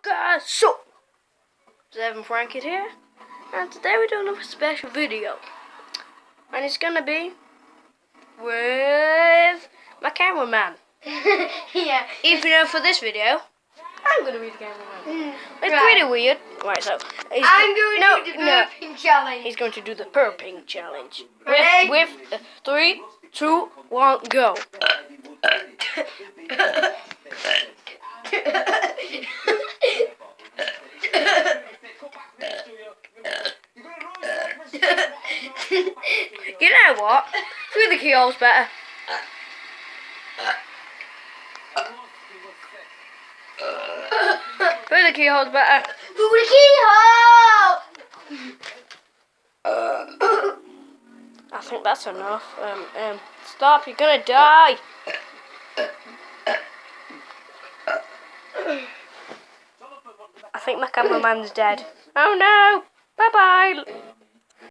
guys, so Evan Frankie here, and today we're doing a special video, and it's gonna be with my cameraman. Yeah. Even though for this video, I'm gonna be the cameraman. It's Right. pretty weird. Right, so I'm going to do the burping challenge. He's going to do the burping challenge. Ready? With 3, 2, 1, go. You know what? Through the keyhole's better. Through the keyhole's better. Through the keyhole! I think that's enough. Stop, you're gonna die. I think my cameraman's dead. Oh no! Bye bye.